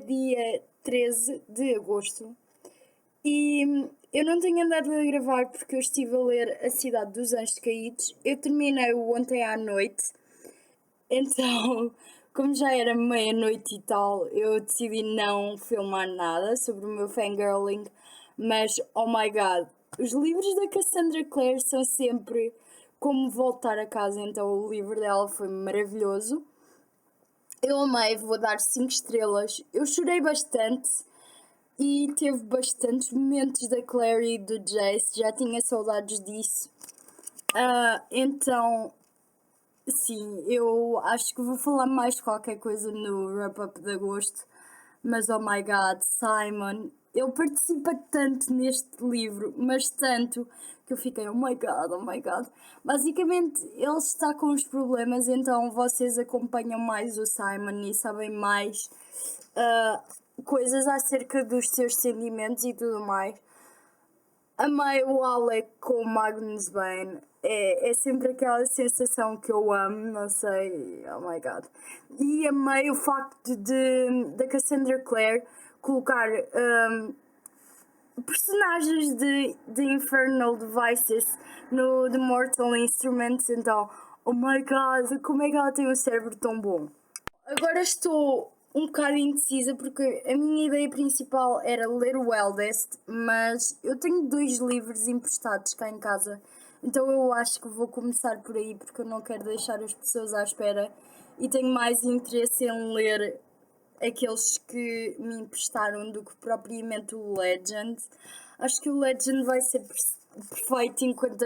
dia 13 de agosto e eu não tenho andado a gravar porque eu estive a ler A Cidade dos Anjos Caídos. Eu terminei-o ontem à noite, então, como já era meia-noite e tal, eu decidi não filmar nada sobre o meu fangirling, mas, oh my god, os livros da Cassandra Clare são sempre como voltar a casa, então o livro dela foi maravilhoso. Eu amei, vou dar 5 estrelas. Eu chorei bastante e teve bastantes momentos da Clary e do Jace, já tinha saudades disso. Então, sim, eu acho que vou falar mais qualquer coisa no wrap-up de agosto, mas oh my god, Simon, ele participa tanto neste livro, mas tanto, que eu fiquei, oh my god, oh my god. Basicamente, ele está com os problemas, então vocês acompanham mais o Simon e sabem mais coisas acerca dos seus sentimentos e tudo mais. Amei o Alec com o Magnus Bane. É sempre aquela sensação que eu amo, não sei, oh my god. E amei o facto da Cassandra Clare colocar personagens de Infernal Devices no The Mortal Instruments, então, oh my god, como é que ela tem um cérebro tão bom? Agora estou um bocado indecisa porque a minha ideia principal era ler o Eldest, mas eu tenho 2 livros emprestados cá em casa, então eu acho que vou começar por aí porque eu não quero deixar as pessoas à espera e tenho mais interesse em ler aqueles que me emprestaram do que propriamente o Legend. Acho que o Legend vai ser perfeito enquanto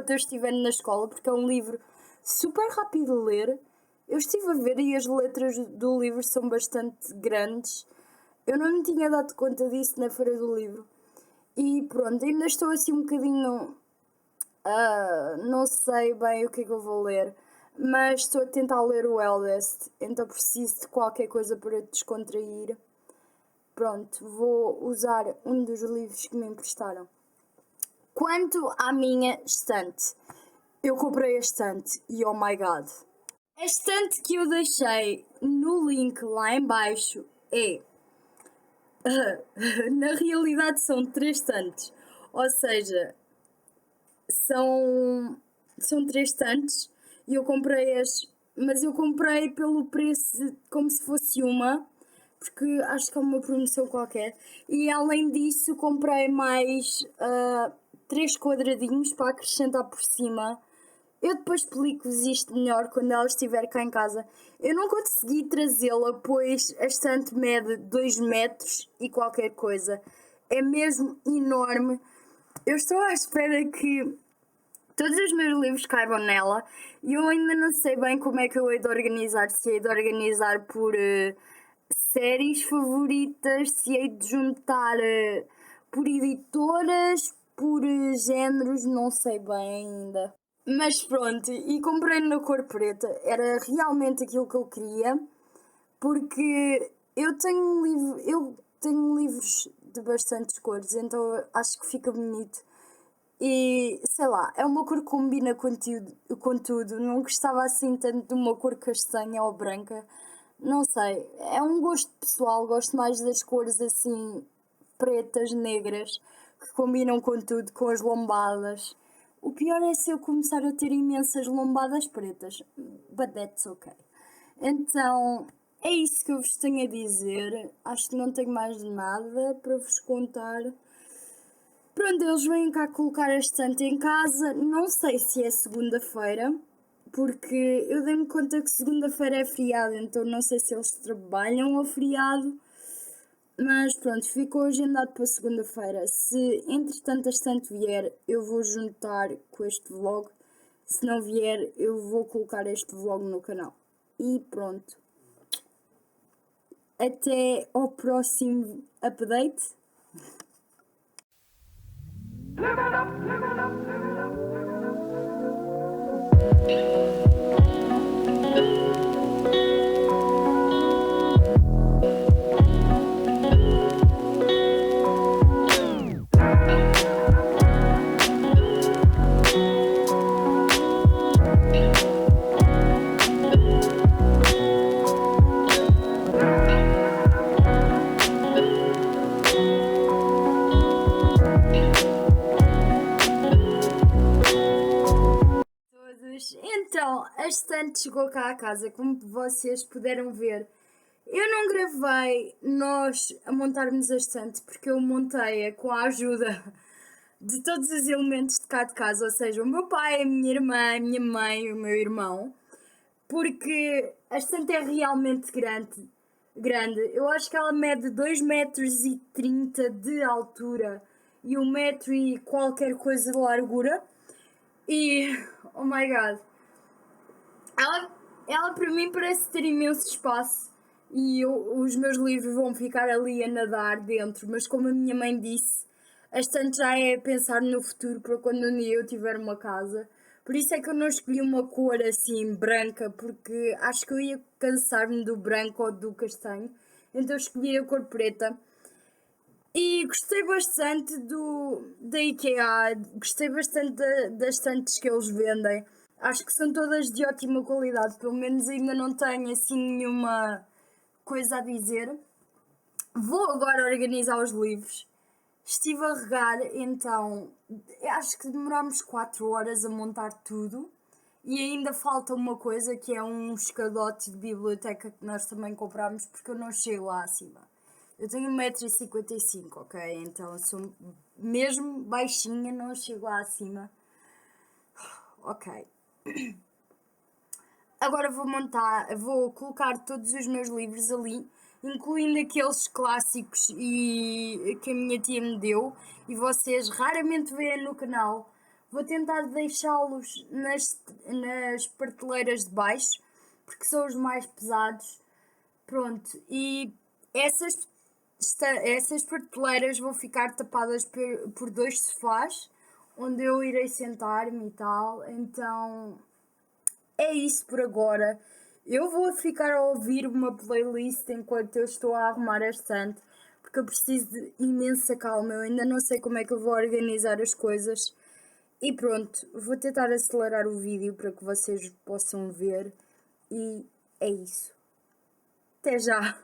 eu estiver na escola, porque é um livro super rápido de ler. Eu estive a ver e as letras do livro são bastante grandes. Eu não me tinha dado conta disso na feira do livro. E pronto, ainda estou assim um bocadinho... não sei bem o que é que eu vou ler, mas estou a tentar ler o Eldest, então preciso de qualquer coisa para descontrair. Pronto, vou usar um dos livros que me emprestaram. Quanto à minha estante, eu comprei a estante e oh my god. A estante que eu deixei no link lá em baixo é... na realidade são 3 estantes, ou seja... São 3 estantes e eu comprei-as, mas eu comprei pelo preço como se fosse uma, porque acho que é uma promoção qualquer. E além disso comprei mais 3 quadradinhos para acrescentar por cima. Eu depois explico-vos isto melhor quando ela estiver cá em casa. Eu não consegui trazê-la, pois a estante mede 2 metros e qualquer coisa. É mesmo enorme. Eu estou à espera que todos os meus livros caibam nela e eu ainda não sei bem como é que eu hei de organizar. Se hei de organizar por séries favoritas, se hei de juntar por editoras, por géneros, não sei bem ainda. Mas pronto, e comprei na cor preta, era realmente aquilo que eu queria, porque eu tenho livros de bastantes cores, então acho que fica bonito. E sei lá, é uma cor que combina com tudo. Não gostava assim tanto de uma cor castanha ou branca. Não sei, é um gosto pessoal, gosto mais das cores assim pretas, negras, que combinam com tudo, com as lombadas. O pior é se eu começar a ter imensas lombadas pretas, but that's okay. Então, é isso que eu vos tenho a dizer. Acho que não tenho mais nada para vos contar. Pronto, eles vêm cá colocar a estante em casa. Não sei se é segunda-feira, porque eu dei-me conta que segunda-feira é feriado, então não sei se eles trabalham ao feriado. Mas pronto, ficou agendado para segunda-feira. Se entretanto a estante vier, eu vou juntar com este vlog. Se não vier, eu vou colocar este vlog no canal. E pronto. Até ao próximo update. Então, a estante chegou cá à casa, como vocês puderam ver. Eu não gravei nós a montarmos a estante, porque eu montei-a com a ajuda de todos os elementos de cá de casa, ou seja, o meu pai, a minha irmã, a minha mãe e o meu irmão, porque a estante é realmente grande. Eu acho que ela mede 2,30 m de altura e 1 m e qualquer coisa de largura. E, oh my god, ela para mim parece ter imenso espaço e os meus livros vão ficar ali a nadar dentro, mas como a minha mãe disse, a estante já é pensar no futuro para quando um dia eu tiver uma casa. Por isso é que eu não escolhi uma cor assim branca, porque acho que eu ia cansar-me do branco ou do castanho, então escolhi a cor preta. E gostei bastante da IKEA, gostei bastante das estantes que eles vendem. Acho que são todas de ótima qualidade, pelo menos ainda não tenho assim nenhuma coisa a dizer. Vou agora organizar os livros. Estive a regar, então acho que demorámos 4 horas a montar tudo. E ainda falta uma coisa que é um escadote de biblioteca que nós também comprámos porque eu não chego lá acima. Eu tenho 1,55 m, ok? Então sou mesmo baixinha, não chego lá acima. Ok. Agora vou colocar todos os meus livros ali, incluindo aqueles clássicos e que a minha tia me deu e vocês raramente veem no canal. Vou tentar deixá-los nas prateleiras de baixo, porque são os mais pesados. Pronto, e essas prateleiras vão ficar tapadas por 2 sofás, onde eu irei sentar-me e tal. Então é isso por agora. Eu vou ficar a ouvir uma playlist enquanto eu estou a arrumar a estante, porque eu preciso de imensa calma. Eu ainda não sei como é que eu vou organizar as coisas. E pronto, vou tentar acelerar o vídeo para que vocês possam ver. E é isso. Até já!